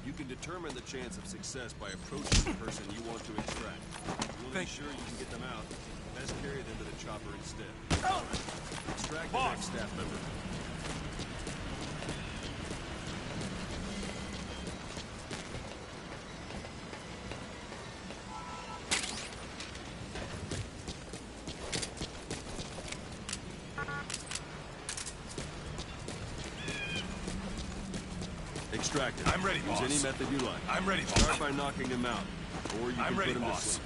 You can determine the chance of success by approaching the person you want to extract. You'll make sure you can get them out. Best carry them to the chopper instead. Extract the next staff member. Extract it. I'm ready, boss. Use any method you like. I'm ready, boss. Start by knocking him out, or you can put him to sleep.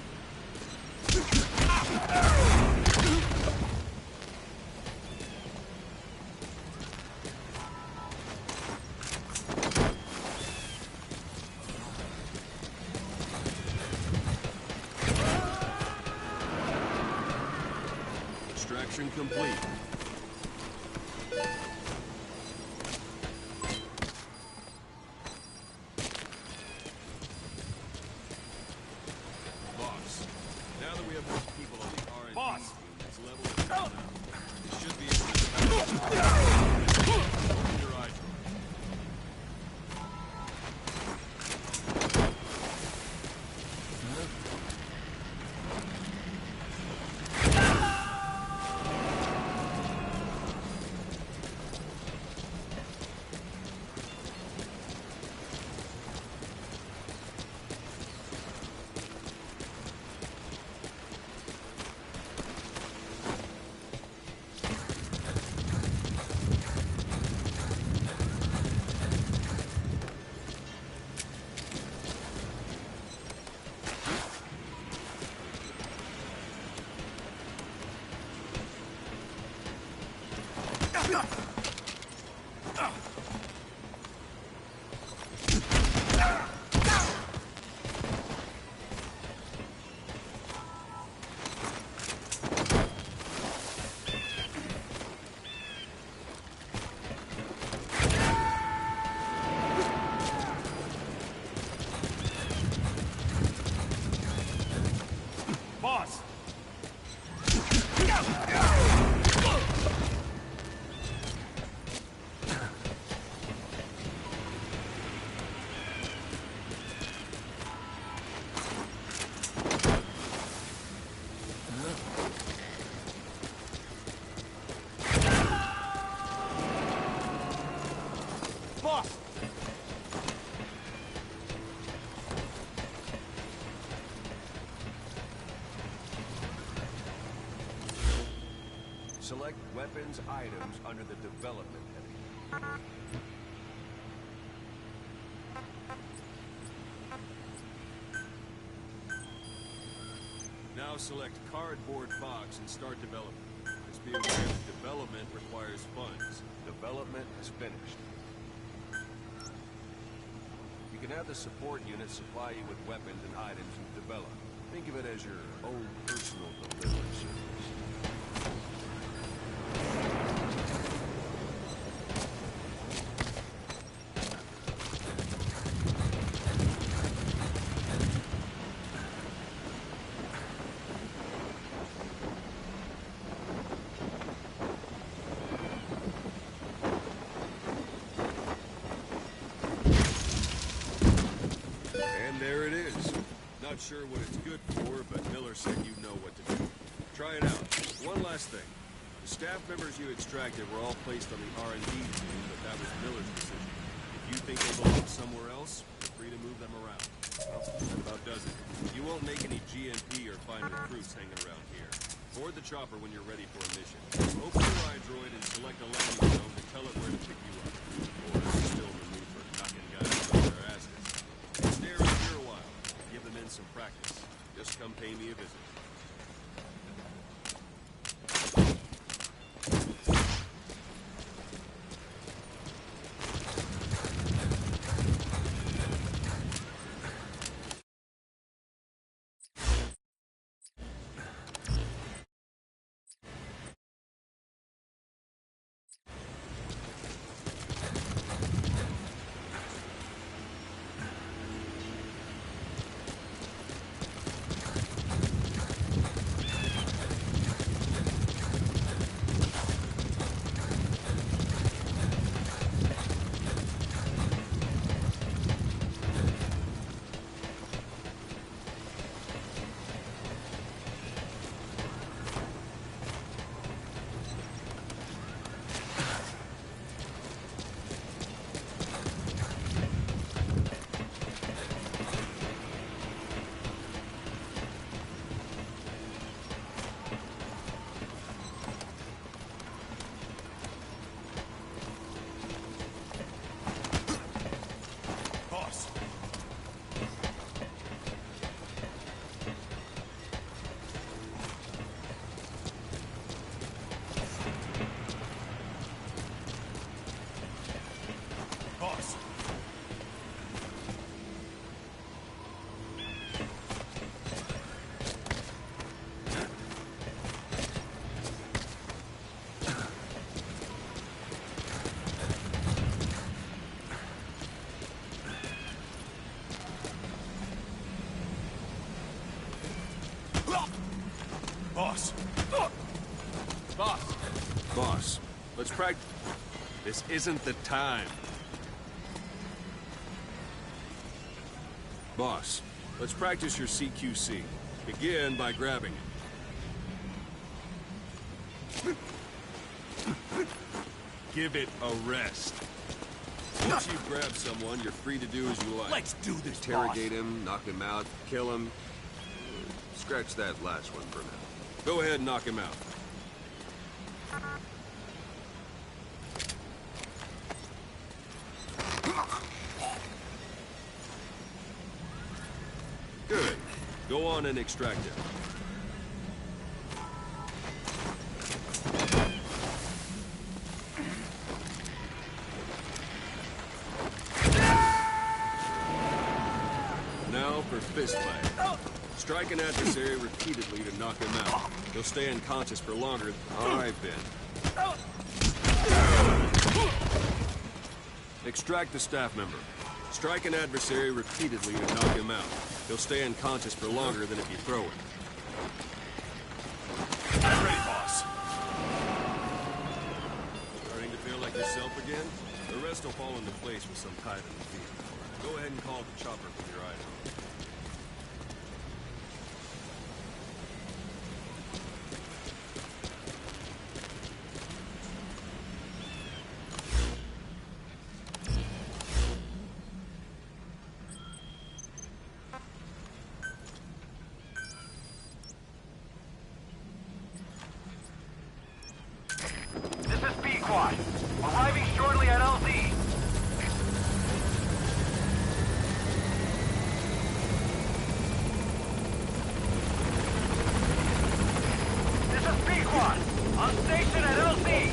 Extraction complete. Select weapons items under the development heading. Now select cardboard box and start development. Just be aware that development requires funds. Development is finished. You can have the support unit supply you with weapons and items you've developed. Think of it as your own personal delivery service. There it is. Not sure what it's good for, but Miller said you know what to do. Try it out. One last thing. The staff members you extracted were all placed on the R&D team, but that was Miller's decision. If you think they belong somewhere else, feel free to move them around. Well, that about does it. You won't make any GMP or find recruits hanging around here. Board the chopper when you're ready for a mission. Open your iDroid and select a landing zone to tell it where to pick you up. Or still in the mood for knocking guys off their asses. Stay around here a while. Give them in some practice. Just come pay me a visit. practice. This isn't the time. Boss, let's practice your CQC. Begin by grabbing it. Give it a rest. Once you've grabbed someone, you're free to do as you like. Let's do this, Interrogate him, knock him out, kill him. Scratch that last one for now. Go ahead and knock him out. Good. Go on and extract him. Now for fist fight. Strike an adversary repeatedly to knock him out. He'll stay unconscious for longer than I've been. Extract the staff member. Strike an adversary repeatedly to knock him out. He'll stay unconscious for longer than if you throw him. Ready, boss. Starting to feel like yourself again? The rest will fall into place with some tide in the field. Go ahead and call the chopper with your eyes on. Arriving shortly at LZ. This is P-Quad. On station at LZ.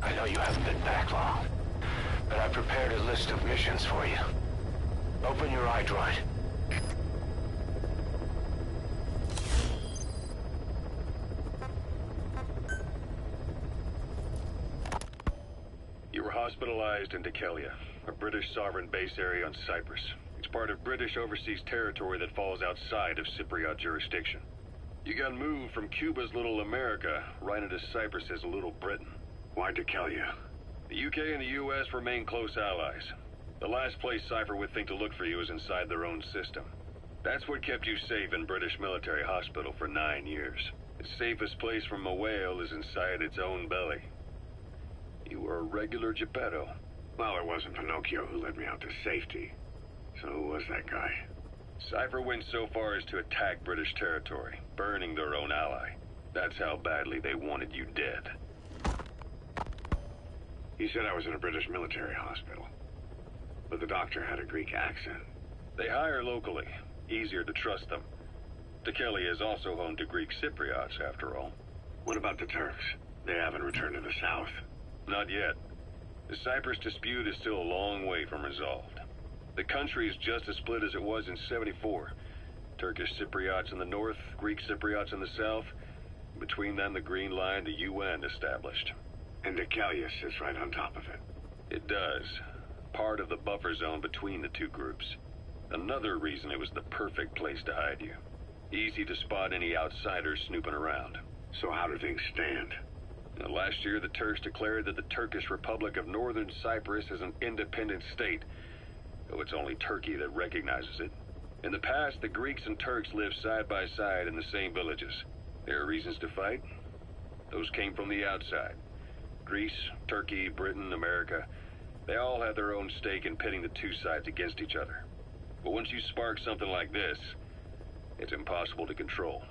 I know you haven't been back long, but I've prepared a list of missions for you. Open your iDroid. You were hospitalized in Dekelia, a British sovereign base area on Cyprus. It's part of British overseas territory that falls outside of Cypriot jurisdiction. You got moved from Cuba's Little America right into Cyprus's Little Britain. Why Dekelia? The UK and the US remain close allies. The last place Cypher would think to look for you is inside their own system. That's what kept you safe in British military hospital for 9 years. The safest place from a whale is inside its own belly. You were a regular Geppetto. Well, it wasn't Pinocchio who led me out to safety. So who was that guy? Cypher went so far as to attack British territory, burning their own ally. That's how badly they wanted you dead. He said I was in a British military hospital. But the doctor had a Greek accent. They hire locally. Easier to trust them. Dekelia is also home to Greek Cypriots, after all. What about the Turks? They haven't returned to the south. Not yet. The Cyprus dispute is still a long way from resolved. The country is just as split as it was in '74. Turkish Cypriots in the north, Greek Cypriots in the south. Between them, the Green Line, the UN established. And Dekelia sits right on top of it. It does. Part of the buffer zone between the two groups. Another reason it was the perfect place to hide you. Easy to spot any outsiders snooping around. So how do things stand? Now, last year, the Turks declared that the Turkish Republic of Northern Cyprus is an independent state, though it's only Turkey that recognizes it. In the past, the Greeks and Turks lived side by side in the same villages. There are reasons to fight. Those came from the outside. Greece, Turkey, Britain, America, they all had their own stake in pitting the two sides against each other. But once you spark something like this, it's impossible to control.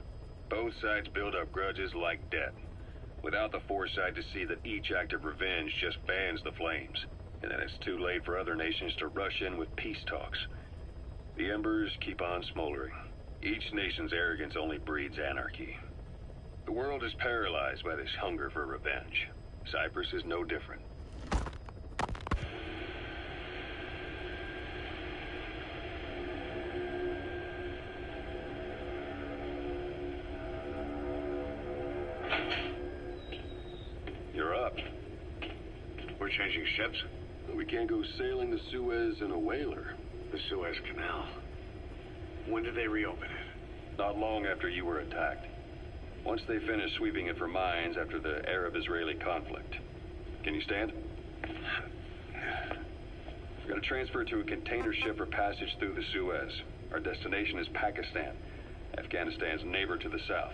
Both sides build up grudges like debt, without the foresight to see that each act of revenge just fans the flames. And then it's too late for other nations to rush in with peace talks. The embers keep on smoldering. Each nation's arrogance only breeds anarchy. The world is paralyzed by this hunger for revenge. Cyprus is no different. You're up. We're changing ships? We can't go sailing the Suez in a whaler. The Suez Canal. When did they reopen it? Not long after you were attacked. Once they finished sweeping it for mines after the Arab-Israeli conflict. Can you stand? We're going to transfer to a container ship for passage through the Suez. Our destination is Pakistan, Afghanistan's neighbor to the south.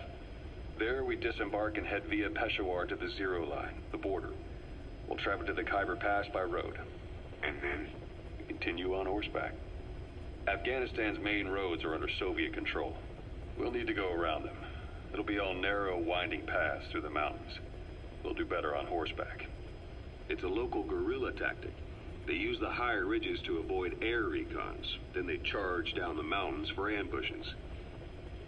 There, we disembark and head via Peshawar to the Zero Line, the border. We'll travel to the Khyber Pass by road. And then? We continue on horseback. Afghanistan's main roads are under Soviet control. We'll need to go around them. It'll be all narrow, winding paths through the mountains. We'll do better on horseback. It's a local guerrilla tactic. They use the higher ridges to avoid air recons. Then they charge down the mountains for ambushes.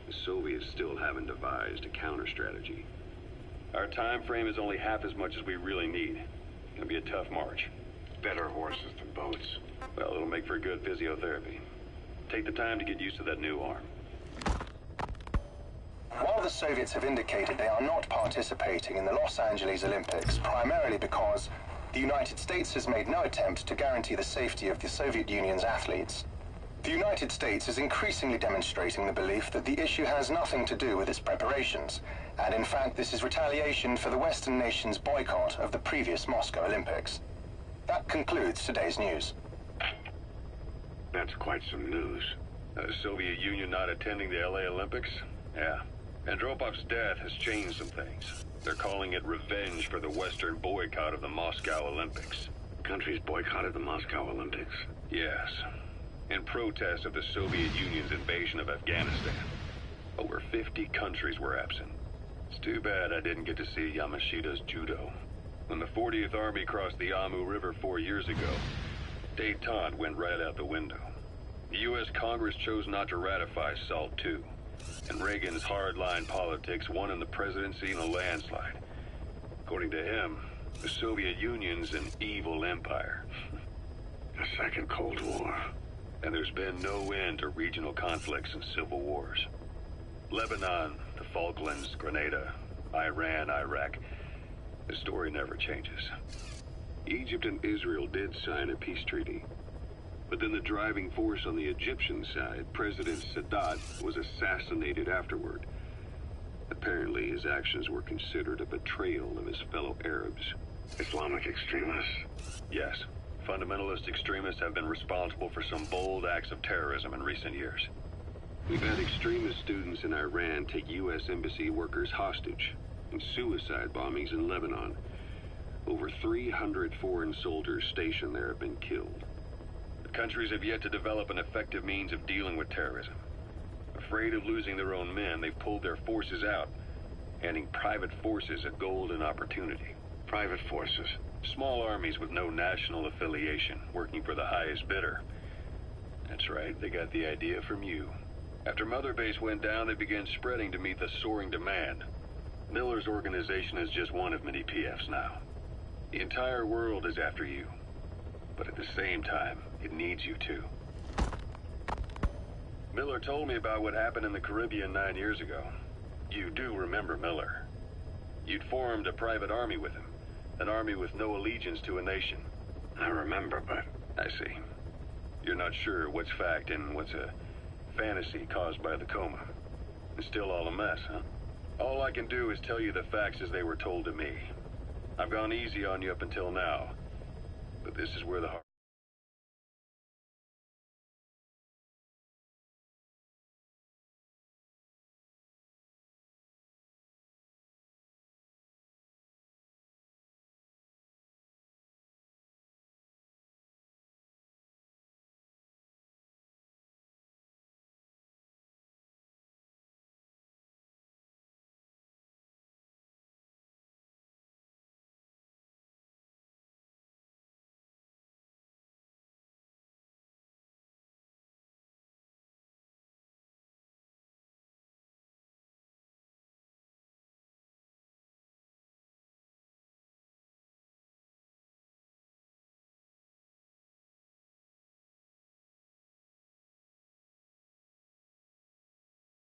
The Soviets still haven't devised a counter-strategy. Our time frame is only half as much as we really need. It's gonna be a tough march. Better horses than boats. Well, it'll make for good physiotherapy. Take the time to get used to that new arm. While the Soviets have indicated they are not participating in the Los Angeles Olympics, primarily because the United States has made no attempt to guarantee the safety of the Soviet Union's athletes, the United States is increasingly demonstrating the belief that the issue has nothing to do with its preparations, and in fact this is retaliation for the Western nations' boycott of the previous Moscow Olympics. That concludes today's news. That's quite some news. The Soviet Union not attending the LA Olympics? Yeah. Andropov's death has changed some things. They're calling it revenge for the Western boycott of the Moscow Olympics. Countries boycotted the Moscow Olympics? Yes. In protest of the Soviet Union's invasion of Afghanistan. Over 50 countries were absent. It's too bad I didn't get to see Yamashita's judo. When the 40th Army crossed the Amu River 4 years ago, détente went right out the window. The U.S. Congress chose not to ratify SALT II, and Reagan's hardline politics won in the presidency in a landslide. According to him, the Soviet Union's an evil empire. A second Cold War. And there's been no end to regional conflicts and civil wars. Lebanon, the Falklands, Grenada, Iran, Iraq. The story never changes. Egypt and Israel did sign a peace treaty. But then the driving force on the Egyptian side, President Sadat, was assassinated afterward. Apparently his actions were considered a betrayal of his fellow Arabs. Islamic extremists? Yes. Fundamentalist extremists have been responsible for some bold acts of terrorism in recent years. We've had extremist students in Iran take U.S. embassy workers hostage, and suicide bombings in Lebanon. Over 300 foreign soldiers stationed there have been killed. The countries have yet to develop an effective means of dealing with terrorism. Afraid of losing their own men, they've pulled their forces out, handing private forces a golden opportunity. Private forces. Small armies with no national affiliation, working for the highest bidder. That's right, they got the idea from you. After Mother Base went down, they began spreading to meet the soaring demand. Miller's organization is just one of many PFs now. The entire world is after you. But at the same time, it needs you too. Miller told me about what happened in the Caribbean 9 years ago. You do remember Miller. You'd formed a private army with him. An army with no allegiance to a nation. I remember, but... I see. You're not sure what's fact and what's a fantasy caused by the coma. It's still all a mess, huh? All I can do is tell you the facts as they were told to me. I've gone easy on you up until now, but this is where the heart...